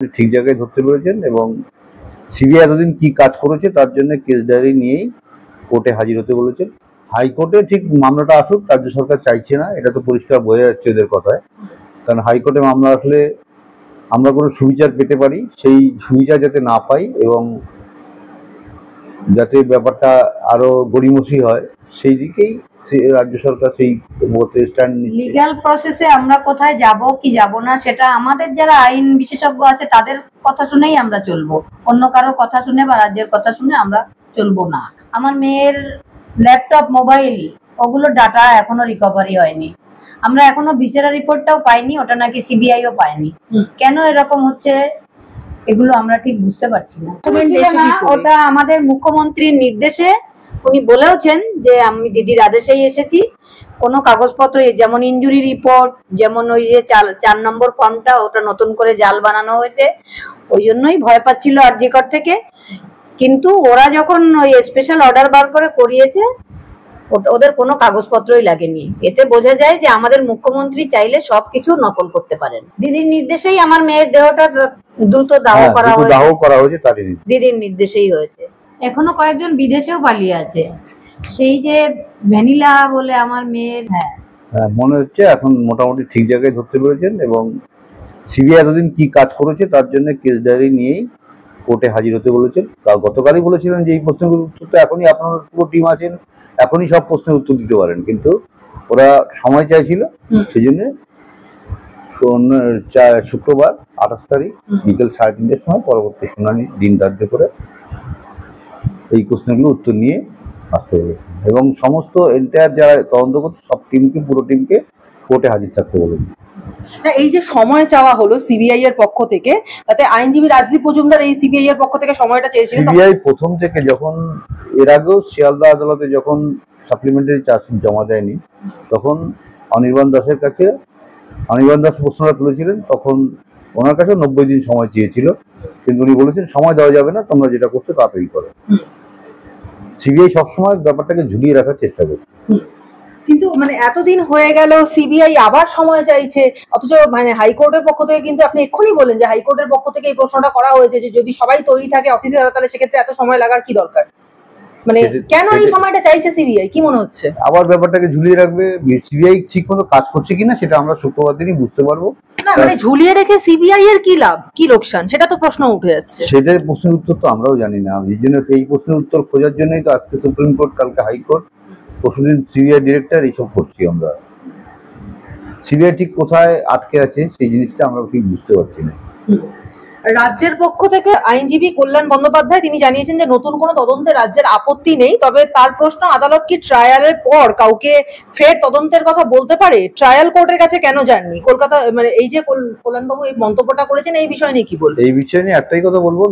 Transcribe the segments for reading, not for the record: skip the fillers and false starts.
ঠিক জায়গায় ধরতে পেরেছেন এবং সিবিআই এতদিন কি কাজ করেছে তার জন্য কেস ডায়েরি নিয়েই কোর্টে হাজির হতে বলেছেন। হাইকোর্টে ঠিক মামলাটা আসুক, রাজ্য সরকার চাইছে না, এটা তো পরিষ্কার বোঝা যাচ্ছে এদের কথায়। কারণ হাইকোর্টে মামলা আসলে আমরা কোনো সুবিচার পেতে পারি, সেই সুবিচার যাতে না পাই এবং যাতে ব্যাপারটা আরো গড়িমসি হয় সেই দিকেই রাজ্য সরকার সেই স্ট্যান্ড নিচ্ছে। লিগ্যাল প্রসেসে আমরা কোথায় যাব কি যাব না সেটা আমাদের যারা আইন বিশেষজ্ঞ আছে তাদের কথা শুনেই আমরা চলবো, অন্য কারো কথা শুনে বা রাজ্যের কথা শুনে আমরা চলবো না। আমার মেয়ের ল্যাপটপ, মোবাইল, ওগুলো ডাটা এখনো রিকভারি হয়নি। আমরা এখনো ভিসেরা রিপোর্টটাও পাইনি, ওটা নাকি সিবিআইও পায়নি। কেন এরকম হচ্ছে এগুলো আমরা ঠিক বুঝতে পারছি না। ওটা আমাদের মুখ্যমন্ত্রীর নির্দেশে উনি বলেওছেন যে আমি দিদির আদেশেই এসেছি। কোনো কাগজপত্র যেমন ইনজুরি রিপোর্ট, যেমন ওই যে 4 নম্বর ফর্মটা ওটা নতুন করে জাল বানানো হয়েছে, ওই জন্যই ভয় পাচ্ছিল আরজিকর থেকে। কিন্তু ওরা যখন ওই স্পেশাল অর্ডার বার করে করিয়েছে, ওদের কোনো কাগজপত্রই লাগেনি। এতে বোঝা যায় যে আমাদের মুখ্যমন্ত্রী চাইলে সবকিছু নকল করতে পারেন। দিদির নির্দেশেই আমার মেয়ের দেহটা দ্রুত দাহ করা হয়েছে, দিদির নির্দেশেই হয়েছে। এখনো কয়েকজন বিদেশেও পালিয়ে আছে। সেই যে ভ্যানিলা বলে আমার মেয়ের, মনে হচ্ছে এখন মোটামুটি ঠিক জায়গায় ধরতে পেরেছেন এবং সিবিআই এতদিন কি কাজ করেছে তার জন্য কেস ডায়েরি নিয়েই কোর্টে হাজির হতে বলেছেন। গতকালই বলেছিলেন যে এই প্রশ্নগুলোর উত্তর তো এখনই, আপনার পুরো টিম আছেন, এখনই সব প্রশ্নের উত্তর দিতে পারেন, কিন্তু ওরা সময় চাইছিল, সেই জন্য শুক্রবার 28 তারিখ বিকেল 3:30টার সময় পরবর্তী শুনানি দিন ধার্য করে এই প্রশ্নগুলো উত্তর নিয়ে আসতে হবে এবং সমস্ত এন্টায়ার যারা তদন্ত করছে সব টিমকে, পুরো টিমকে কোর্টে হাজির থাকতে বলেছে। এই যে সময় চাওয়া হলো সিবিআই এর পক্ষ থেকে, তাতে আইনজীবী রাজদীপ মজুমদার এই সিবিআই এর পক্ষ থেকে সময়টা চেয়েছিলেন। সিবিআই প্রথম থেকে যখন এর আগেও শিয়ালদা আদালতে যখন সাপ্লিমেন্টারি চার্জশিট জমা দেয়নি, তখন অনির্বাণ দাসের কাছে অনির্বাণ দাস প্রশ্নটা তুলেছিলেন, তখন ওনার কাছে 90 দিন সময় চেয়েছিল, কিন্তু উনি বলেছেন সময় দেওয়া যাবে না, তোমরা যেটা করছো তাড়াতাড়ি করো। সিবিআই সবসময় ব্যাপারটাকে ঝুলিয়ে রাখার চেষ্টা করছে। কিন্তু এতদিন হয়ে গেল, সিবিআই আবার সময় চাইছে, অথচ হাইকোর্টের পক্ষ থেকে কিন্তু আপনি এক্ষুনি বলেন যে হাইকোর্টের পক্ষ থেকে এই প্রশ্নটা করা হয়েছে যে যদি সবাই তৈরি থাকে অফিসে, তাহলে সেক্ষেত্রে এত সময় লাগার কি দরকার? কেন এই সময়টা চাইছে সিবিআই, কি মনে হচ্ছে? আবার ব্যাপারটাকে ঝুলিয়ে রাখবে। সিবিআই ঠিক মতো কাজ করছে কিনা সেটা আমরা শুক্রবার দিনই বুঝতে পারবো। না, ঝুলিয়ে রেখে সিবিআই এর কি লাভ, কি লোকসান, সেটা তো প্রশ্ন উঠে যাচ্ছে। সেটার প্রশ্নের উত্তর তো আমরাও জানি না। এই জন্য এই প্রশ্নের উত্তর খোঁজার জন্যই তো আজকে সুপ্রিম কোর্ট, কালকে হাইকোর্ট, পরশুদিন সিবিআই ডিরেক্টর, এইসব করছি আমরা। সিবিআই ঠিক কোথায় আটকে আছে সেই জিনিসটা আমরা ঠিক বুঝতে পারছি না। রাজ্যের পক্ষ থেকে আইনজীবী কল্যাণ বন্দ্যোপাধ্যায় তিনি জানিয়েছেন যে নতুন কোনো তদন্তে রাজ্যের আপত্তি নেই, তবে তার প্রশ্ন, আদালত কি ট্রায়ালের পর কাউকে ফের তদন্তের কথা বলতে পারে? ট্রায়াল কোর্টের কাছে কেন যাননি কলকাতা? এই যে কল্যাণবাবু এই মন্তব্যটা করেছেন, এই বিষয় নিয়ে কি বলবেন? এই বিষয় নিয়ে একটাই কথা বলবো,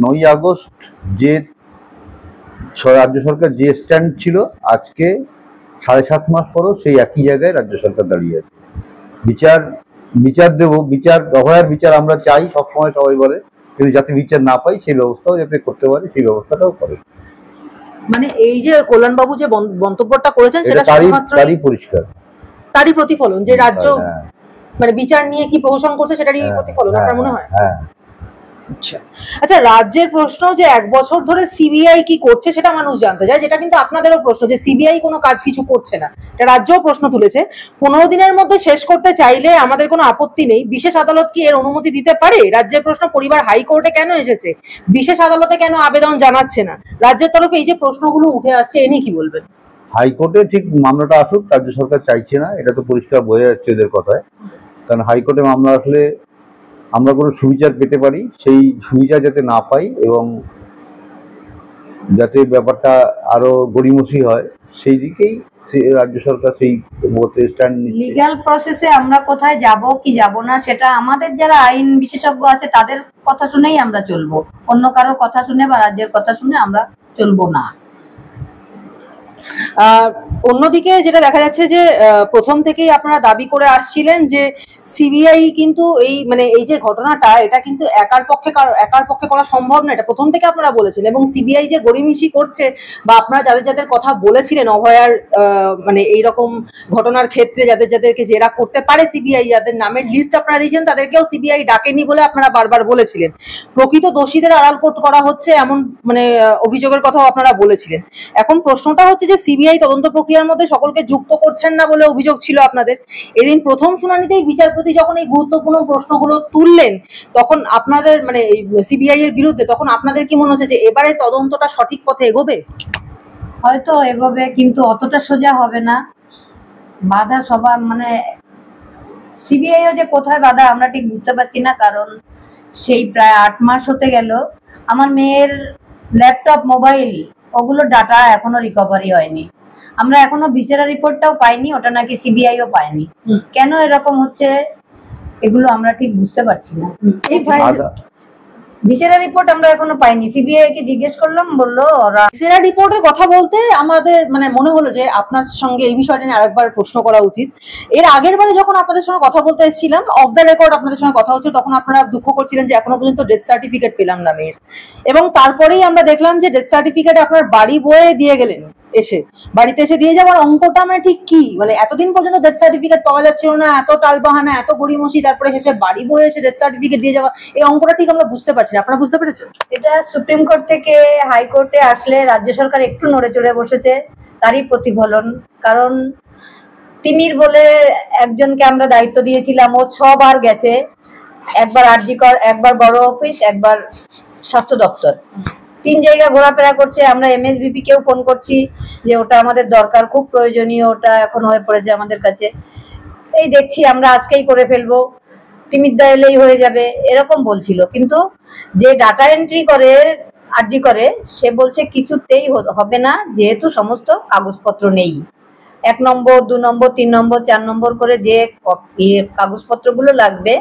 9 আগস্ট যে রাজ্য সরকার যে স্ট্যান্ড ছিল, আজকে 7.5 মাস পরও সেই একই জায়গায় রাজ্য সরকার দাঁড়িয়ে আছে। বিচার দেবো, অভয়ার বিচার আমরা চাই সবসময়, সবাই বলে, কিন্তু যাতে বিচার না পাই সেই ব্যবস্থাও যাতে করতে পারে সেই ব্যবস্থাটাও করে। এই যে কল্যাণবাবু যে মন্তব্যটা করেছেন সেটা তারই পরিষ্কার, তারই প্রতিফলন যে রাজ্য বিচার নিয়ে কি প্রহসন করছে সেটারই প্রতিফলন আপনার মনে হয়? আচ্ছা, রাজ্যের প্রশ্ন যে 1 বছর ধরে সিবিআই কি করছে সেটা মানুষ জানতে চায়, যেটা কিন্তু আপনাদেরও প্রশ্ন যে সিবিআই কোনো কাজ কিছু করছে না, এটা রাজ্যও প্রশ্ন তুলেছে। 15 দিনের মধ্যে শেষ করতে চাইলে আমাদের কোনো আপত্তি নেই, বিশেষ আদালত কি এর অনুমতি দিতে পারে? রাজ্যের প্রশ্ন, পরিবার হাইকোর্টে কেন এসেছে, বিশেষ আদালতে কেন আবেদন জানাচ্ছে না? রাজ্যের তরফে এই যে প্রশ্নগুলো উঠে আসছে, এ নিয়ে কি বলবেন? হাইকোর্টে ঠিক মামলাটা আসুক, রাজ্য সরকার চাইছে না, এটা তো পরিষ্কার বোঝা যাচ্ছে এদের কথায়। কারণ হাইকোর্টে মামলা আসলে আমরা কোনো সুবিচার পেতে পারি, সেই সুবিচার যাতে না পাই এবং যাতে ব্যাপারটা আরো গড়িমসি হয় সেই দিকেই রাজ্য সরকার সেই স্ট্যান্ড নিচ্ছে। লিগ্যাল প্রসেসে আমরা কোথায় যাব কি যাব না সেটা আমাদের যারা আইন বিশেষজ্ঞ আছে তাদের কথা শুনেই আমরা চলবো, অন্য কারো কথা শুনে বা রাজ্যের কথা শুনে আমরা চলবো না। অন্যদিকে যেটা দেখা যাচ্ছে যে প্রথম থেকেই আপনারা দাবি করে আসছিলেন যে সিবিআই কিন্তু এই যে ঘটনাটা, এটা কিন্তু একার পক্ষে করা সম্ভব না, এটা প্রথম থেকে আপনারা বলেছেন। এবং সিবিআই যে গড়িমিশি করছে, বা আপনারা যাদের কথা বলেছিলেন অভয়ার এইরকম ঘটনার ক্ষেত্রে যাদেরকে জেরা করতে পারে সিবিআই, যাদের নামের লিস্ট আপনারা দিয়েছেন, তাদেরকেও সিবিআই ডাকেনি বলে আপনারা বারবার বলেছিলেন। প্রকৃত দোষীদের আড়াল করা হচ্ছে এমন অভিযোগের কথাও আপনারা বলেছিলেন। এখন প্রশ্নটা হচ্ছে যে সিবিআই তদন্ত প্রক্রিয়ার মধ্যে সকলকে যুক্ত করছেন না বলে অভিযোগ ছিল আপনাদের। এদিন প্রথম শুনানিতেই বিচারপতি যখন এই গুরুত্বপূর্ণ প্রশ্নগুলো তুললেন, তখন আপনাদের সিবিআই এর বিরুদ্ধে, তখন আপনাদের কি মনে হচ্ছে যে এবারে তদন্তটা সঠিক পথে এগোবে? হয়তো এগোবে, কিন্তু অতটা সোজা হবে না। বাধা সবার সিবিআইও যে কোথায় বাধা আমরা ঠিক বুঝতে পারছি না, কারণ সেই প্রায় 8 মাস হতে গেল আমার মেয়ের ল্যাপটপ, মোবাইল, ওগুলো ডাটা এখনো রিকভারি হয়নি। আমরা এখনো ভিসেরা রিপোর্টটাও পাইনি, ওটা নাকি সিবিআইও পায়নি। কেন এরকম হচ্ছে এগুলো আমরা ঠিক বুঝতে পারছি না। এই ভিসেরা রিপোর্ট আমরা এখনো পাইনি। সিবিআই কে জিজ্ঞেস করলাম, বললো ওরা ভিসেরা রিপোর্টের কথা বলতে আমাদের মনে হলো যে আপনার সঙ্গে এই বিষয়টা নিয়ে আরেকবার প্রশ্ন করা উচিত। এর আগের বারে যখন আপনাদের সঙ্গে কথা বলতে এসেছিলাম, অফ দ্য রেকর্ড আপনাদের সঙ্গে কথা হচ্ছে, তখন আপনারা দুঃখ করছিলেন যে এখনো পর্যন্ত ডেথ সার্টিফিকেট পেলাম না মেয়ের। এবং তারপরেই আমরা দেখলাম যে ডেথ সার্টিফিকেট আপনার বাড়ি বয়ে দিয়ে গেলেন, বাড়িতে এসে দিয়ে যাওয়ার অঙ্কটা ঠিক কি, এতদিন পর্যন্ত ডেথ সার্টিফিকেট পাওয়া যাচ্ছিল না, এত টালবাহানা, এত গড়িমসি, তারপরে শেষে বাড়ি বয়ে এসে ডেথ সার্টিফিকেট দিয়ে যাওয়া, এই অঙ্কটা ঠিক আমরা বুঝতে পারছি না। আপনারা বুঝতে পেরেছেন? এটা সুপ্রিম কোর্ট থেকে হাইকোর্টে আসলে রাজ্য সরকার একটু নড়ে চড়ে বসেছে, তারই প্রতিফলন। কারণ তিমির বলে একজনকে আমরা দায়িত্ব দিয়েছিলাম, ও 6 বার গেছে, একবার আরজিকর, একবার বড় অফিস, একবার স্বাস্থ্য দপ্তর, 3 জায়গা ঘোরাফেরা করছে। আমরা এমএসবিপি কেও ফোন করছি যে ওটা আমাদের দরকার, খুব প্রয়োজনীয়, ওটা এখন হয়ে পড়েছে আমাদের কাছে। এই দেখছি আমরা আজকেই করে ফেলবো, তিমিরদা এলেই হয়ে যাবে, এরকম বলছিল। কিন্তু যে ডাটা এন্ট্রি করে আরজি করে, সে বলছে কিছুতেই হবে না, যেহেতু সমস্ত কাগজপত্র নেই। 1 নম্বর, 2 নম্বর, 3 নম্বর, 4 নম্বর করে যে কাগজপত্রগুলো লাগবে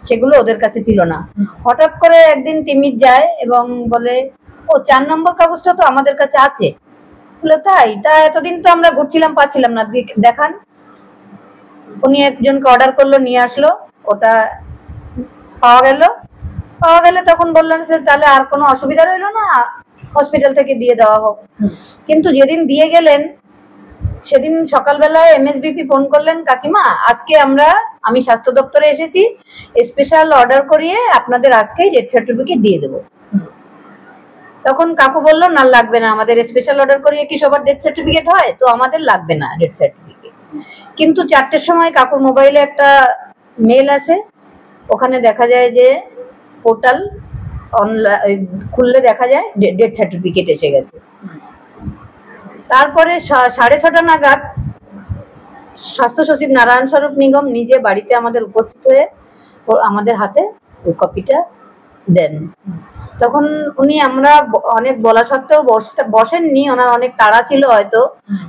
সেগুলো ওদের কাছে ছিল না। হঠাৎ করে একদিন তিমির যায় এবং বলে, ও 4 নম্বর কাগজটা তো আমাদের কাছে আছে। বলে তাই? তা এতদিন তো আমরা ঘুরছিলাম, পাচ্ছিলাম না, দেখান। উনি একজনকে অর্ডার করলো, নিয়ে আসলো, ওটা পাওয়া গেলে তখন বললেন যে তাহলে আর কোনো অসুবিধা রইলো না, হসপিটাল থেকে দিয়ে দেওয়া হোক। কিন্তু যেদিন দিয়ে গেলেন সেদিন সকালবেলায় এমএসবিপি ফোন করলেন, কাকিমা আজকে আমি স্বাস্থ্য দপ্তরে এসেছি, স্পেশাল অর্ডার করিয়ে আপনাদের আজকেই ডেথ সার্টিফিকেট দিয়ে দেবো। তখন কাকু বললো, না লাগবে না, আমাদের স্পেশাল অর্ডার করিয়ে কি সবার ডেথ সার্টিফিকেট হয়, তো আমাদের লাগবে না ডেথ সার্টিফিকেট। কিন্তু 4টের সময় কাকুর মোবাইলে একটা মেল আসে, ওখানে দেখা যায় যে পোর্টাল অনলাইন খুললে দেখা যায় ডেথ সার্টিফিকেট এসে গেছে। তারপরে 6:30 নাগাদ স্বাস্থ্য সচিব নারায়ণ স্বরূপ নিগম নিজে বাড়িতে আমাদের উপস্থিত হয়ে আমাদের হাতে ওই কপিটা দেন। তখন উনি, আমরা অনেক বলা সত্ত্বেও বসেননি, ওনার অনেক তাড়া ছিল হয়তো,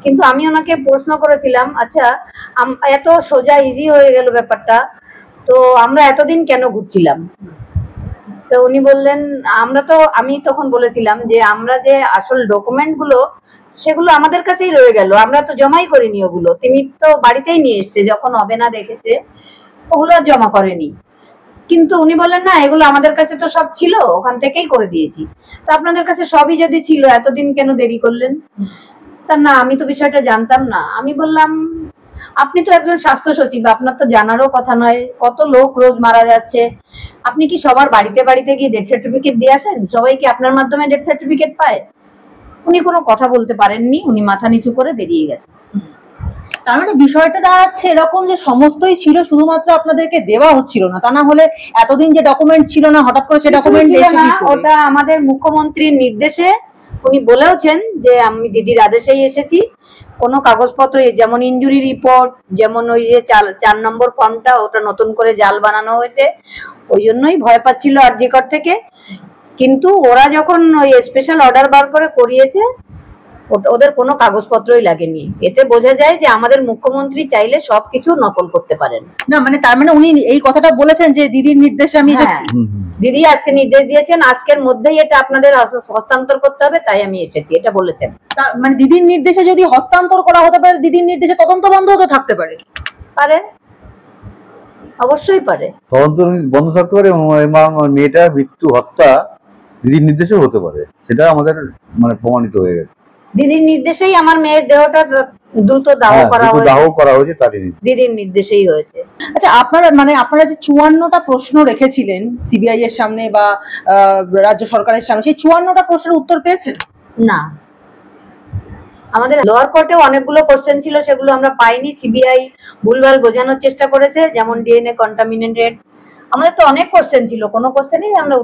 কিন্তু আমি ওনাকে প্রশ্ন করেছিলাম, আচ্ছা এত সোজা ইজি হয়ে গেল ব্যাপারটা, তো আমরা এতদিন কেন ঘুরছিলাম? তো উনি বললেন, আমি তখন বলেছিলাম যে আমরা যে আসল ডকুমেন্ট গুলো সেগুলো আমাদের কাছেই রয়ে গেল, আমরা তো জমাই করিনি ওগুলো, তিনি তো বাড়িতেই নিয়ে এসছে, যখন হবে না দেখেছে ওগুলো জমা করেনি। কিন্তু উনি বললেন, না এগুলো আমাদের কাছে তো সব ছিল, ওখান থেকেই করে দিয়েছি। তো আপনাদের কাছে সবই যদি ছিল, এতদিন কেন দেরি করলেন? তা না, আমি তো বিষয়টা জানতাম না। আমি বললাম, আপনি তো একজন স্বাস্থ্য সচিব, আপনার তো জানারও কথা নয়, কত লোক রোজ মারা যাচ্ছে, আপনি কি সবার বাড়িতে বাড়িতে গিয়ে ডেথ সার্টিফিকেট দিয়ে আসেন? সবাই কি আপনার মাধ্যমে ডেথ সার্টিফিকেট পায়? উনি কোনো কথা বলতে পারেননি, উনি মাথা নিচু করে বেরিয়ে গেছেন। তার বিষয়টা দাঁড়াচ্ছে এরকম যে সমস্তই ছিল, শুধুমাত্র আপনাদেরকে দেওয়া হচ্ছিল না, তা না হলে এতদিন যে ডকুমেন্ট ছিল না, হঠাৎ করে সে ডকুমেন্ট ওটা আমাদের মুখ্যমন্ত্রীর নির্দেশে উনি বলেওছেন যে আমি দিদির আদেশেই এসেছি। কোনো কাগজপত্র, যেমন ইনজুরি রিপোর্ট, যেমন ওই যে 4 নম্বর ফর্মটা, ওটা নতুন করে জাল বানানো হয়েছে, ওই জন্যই ভয় পাচ্ছিল আরজিকর থেকে। কিন্তু ওরা যখন ওই স্পেশাল অর্ডার বার করে করিয়েছে, ওদের কোনো কাগজপত্রই লাগেনি। এতে বোঝা যায় যে আমাদের মুখ্যমন্ত্রী চাইলে সবকিছু নকল করতে পারেন। না মানে তার মানে উনি এই কথাটা বলেছেন যে দিদির নির্দেশে আমি হ্যাঁ, দিদি আজকে নির্দেশ দিয়েছেন আজকের মধ্যেই এটা আপনাদের হস্তান্তর করতে হবে, তাই আমি এসেছি, এটা বলেছেন। মানে দিদির নির্দেশে যদি হস্তান্তর করা হতে পারে, দিদির নির্দেশে তদন্ত বন্ধ হতে থাকতে পারে? পারে, অবশ্যই পারে, তদন্ত বন্ধ থাকতে পারে এবং মেয়েটা মৃত্যু হত্যা দিদির নির্দেশে হতে পারে, সেটা আমাদের মানে প্রমাণিত হয়ে গেছে। দিদির নির্দেশেই আমার মেয়ের দেহটা দ্রুত দাহ করা হয়েছে, তারই দিদির নির্দেশেই হয়েছে। আচ্ছা, আপনারা যে 54টা প্রশ্ন রেখেছিলেন সিবিআই এর সামনে বা রাজ্য সরকারের সামনে, সেই 54টা প্রশ্নের উত্তর পেয়েছেন? না, আমাদের লোয়ার কোর্টেও অনেকগুলো কোশ্চেন ছিল, সেগুলো আমরা পাইনি। সিবিআই ভুলভাল বোঝানোর চেষ্টা করেছে, যেমন ডিএনএ কন্টামিনেটেড। আমাদের তো অনেক কোশ্চেন ছিল, কোনো কোশ্চেনই আমরা।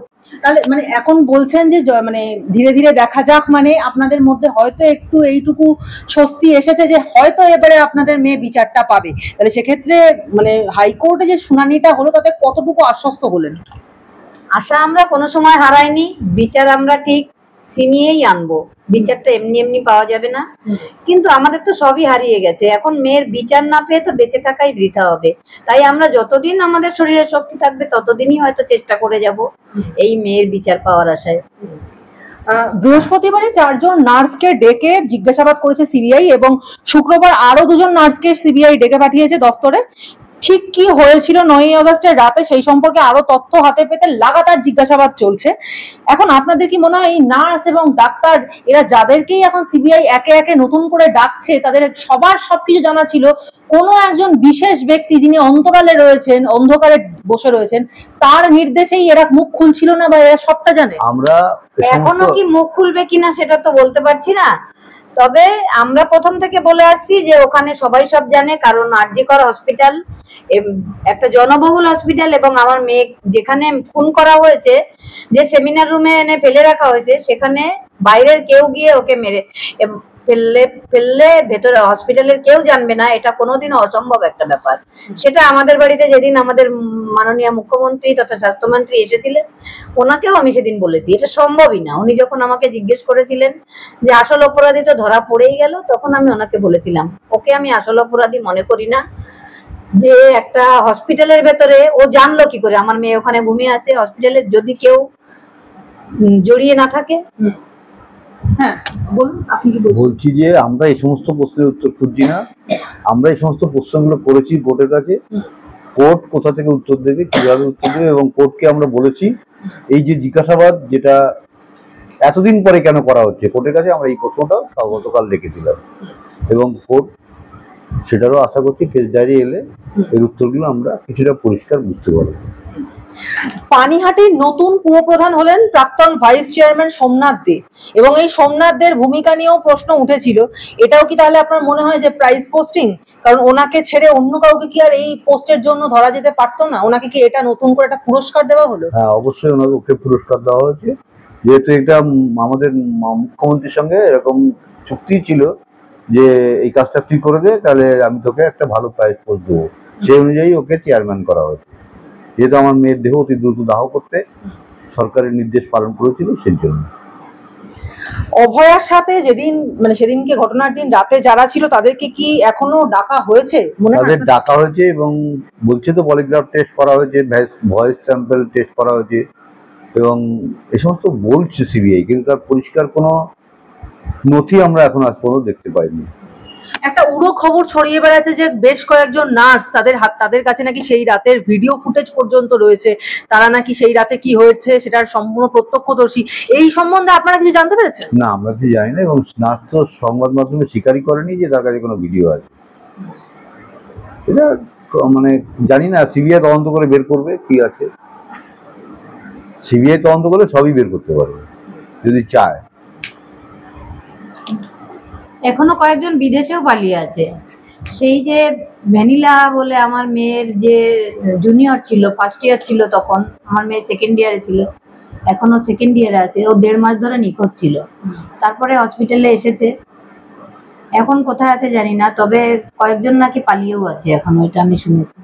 তাহলে মানে এখন বলছেন যে মানে ধীরে ধীরে দেখা যাক, মানে আপনাদের মধ্যে হয়তো একটু এইটুকু স্বস্তি এসেছে যে হয়তো এবারে আপনাদের মেয়ে বিচারটা পাবে। তাহলে সেক্ষেত্রে মানে হাইকোর্টে যে শুনানিটা হলো তাতে কতটুকু আশ্বস্ত হলেন? আশা আমরা কোনো সময় হারাইনি, বিচার আমরা ঠিক ছিনিয়েই আনবো, বিচারটা এমনি এমনি পাওয়া যাবে না। কিন্তু আমাদের তো সবই হারিয়ে গেছে, এখন মেয়ের বিচার না পেয়ে তো বেঁচে থাকাই বৃথা হবে। তাই আমরা যতদিন আমাদের শরীরে শক্তি থাকবে ততদিনই হয়তো চেষ্টা করে যাব এই মেয়ের বিচার পাওয়ার আশায়। বৃহস্পতিবারে 4 জন নার্সকে ডেকে জিজ্ঞাসাবাদ করেছে সিবিআই এবং শুক্রবার আরো 2 জন নার্সকে সিবিআই ডেকে পাঠিয়েছে দফতরে। ঠিক কি হয়েছিল 9ই আগস্টের রাতে সেই সম্পর্কে আরো তথ্য হাতে পেতে লাগাতার জিজ্ঞাসাবাদ চলছে। এখন আপনাদের কি মনে হয় এই নার্স এবং ডাক্তার এরা যাদেরকেই এখন সিবিআই একে একে নতুন করে ডাকছে, তাদের সবার সবকিছু জানা ছিল? কোনো একজন বিশেষ ব্যক্তি যিনি অন্তরালে রয়েছেন, অন্ধকারে বসে রয়েছেন, তার নির্দেশেই এরা মুখ খুলছিল না বা এরা সবটা জানে? আমরা এখনো কি মুখ খুলবে কিনা সেটা তো বলতে পারছি না, তবে আমরা প্রথম থেকে বলে আসছি যে ওখানে সবাই সব জানে, কারণ আরজি কর হসপিটাল একটা জনবহুল হসপিটাল এবং আমার মেয়ে যেখানে খুন করা হয়েছে, যে সেমিনার রুমে এনে ফেলে রাখা হয়েছে, সেখানে বাইরের কেউ গিয়ে ওকে মেরে ফেললে ভেতরে হসপিটালের কেউ জানবে না, এটা কোনোদিনও অসম্ভব একটা ব্যাপার। সেটা আমাদের বাড়িতে যেদিন আমাদের মাননীয় মুখ্যমন্ত্রী তথা স্বাস্থ্যমন্ত্রী এসেছিলেন, ওনাকেও আমি সেদিন বলেছি এটা সম্ভবই না। উনি যখন আমাকে জিজ্ঞেস করেছিলেন যে আসল অপরাধী তো ধরা পড়েই গেল, তখন আমি ওনাকে বলেছিলাম ওকে আমি আসল অপরাধী মনে করি না। যে একটা হসপিটালের ভেতরে ও জানলো কি করে আমার মেয়ে ওখানে ঘুমিয়ে আছে হসপিটালের, যদি কেউ জড়িয়ে না থাকে? হ্যাঁ বলুন, আপনি কি বলছেন? বলছি যে আমরা এই সমস্ত প্রশ্নের উত্তর খুঁজছি না, আমরা এই সমস্ত প্রশ্নগুলো করেছি কোর্টের কাছে। কোর্ট কোথা থেকে উত্তর দেবে, কিভাবে উত্তর দেবে, এবং কোর্টকে আমরা বলেছি এই যে জিজ্ঞাসাবাদ যেটা এতদিন পরে কেন করা হচ্ছে কোর্টের কাছে, আমরা এই প্রশ্নটা গতকাল রেখেছিলাম এবং কোর্ট সেটারও আশা করছি কেস ডায়েরি এলে এর উত্তরগুলো আমরা কিছুটা পরিষ্কার বুঝতে পারবো। পানিহাটির নতুন পুরপ্রধান হলেন প্রাক্তন ভাইস চেয়ারম্যান সোমনাথ দে, এবং এই সোমনাথ দের ভূমিকা নিয়েও প্রশ্ন উঠেছিল। এটাও কি তাহলে আপনার মনে হয় যে প্রাইজ পোস্টিং? কারণ ওনাকে ছেড়ে অন্য কাউকে কি আর এই পোস্টের জন্য ধরা যেতে পারতো না? ওনাকে কি এটা নতুন করে একটা পুরস্কার দেওয়া হলো? হ্যাঁ, অবশ্যই ওকে পুরস্কার দেওয়া হয়েছে, যেহেতু এটা আমাদের মুখ্যমন্ত্রীর সঙ্গে এরকম চুক্তি ছিল যে এই কাজটা তুই করে দে, তাহলে আমি তোকে একটা ভালো প্রাইজ পোস্ট দেবো। সেই অনুযায়ী ওকে চেয়ারম্যান করা হয়েছে, যেহেতু আমার মেয়ের দেহ অতি দ্রুত দাহ করতে সরকারের নির্দেশ পালন করেছিল সেই জন্য। অভয়ার সাথে যেদিন মানে সেদিনকে ঘটনার দিন রাতে যারা ছিল তাদেরকে কি এখনো ডাকা হয়েছে? তাদের ডাকা হয়েছে এবং বলছে তো পলিগ্রাফ টেস্ট করা হয়েছে, ভয়েস স্যাম্পল টেস্ট করা হয়েছে এবং এই সমস্ত বলছে সিবিআই, কিন্তু তার পরিষ্কার কোনো নথি আমরা এখন আজ পর্যন্ত দেখতে পাইনি। একটা উড়ো খবর ছড়িয়ে বেড়াচ্ছে যে বেশ কয়েকজন নার্স তাদের কাছে নাকি সেই রাতের ভিডিও ফুটেজ পর্যন্ত রয়েছে, তারা নাকি সেই রাতে কি হয়েছে সেটার সম্পূর্ণ প্রত্যক্ষদর্শী। এই সম্বন্ধে আপনারা কিছু জানতে পেরেছেন? না, আমরা কিছু জানি না এবং নার্স তো সংবাদ মাধ্যমে স্বীকারই করেনি যে তার কাছে কোনো ভিডিও আছে। এটা মানে জানি না, সিবিআই তদন্ত করে বের করবে কি আছে। সিবিআই তদন্ত করলে সবই বের করতে পারবে যদি চায়। এখনো কয়েকজন বিদেশেও পালিয়ে আছে। সেই যে ভ্যানিলা বলে আমার মেয়ের যে জুনিয়র ছিল, ফার্স্ট ইয়ার ছিল তখন, আমার মেয়ে সেকেন্ড ইয়ারে ছিল, এখনো সেকেন্ড ইয়ারে আছে। ও 1.5 মাস ধরে নিখোঁজ ছিল, তারপরে হসপিটালে এসেছে, এখন কোথায় আছে জানি না, তবে কয়েকজন নাকি পালিয়েও আছে এখনো, এটা আমি শুনেছি।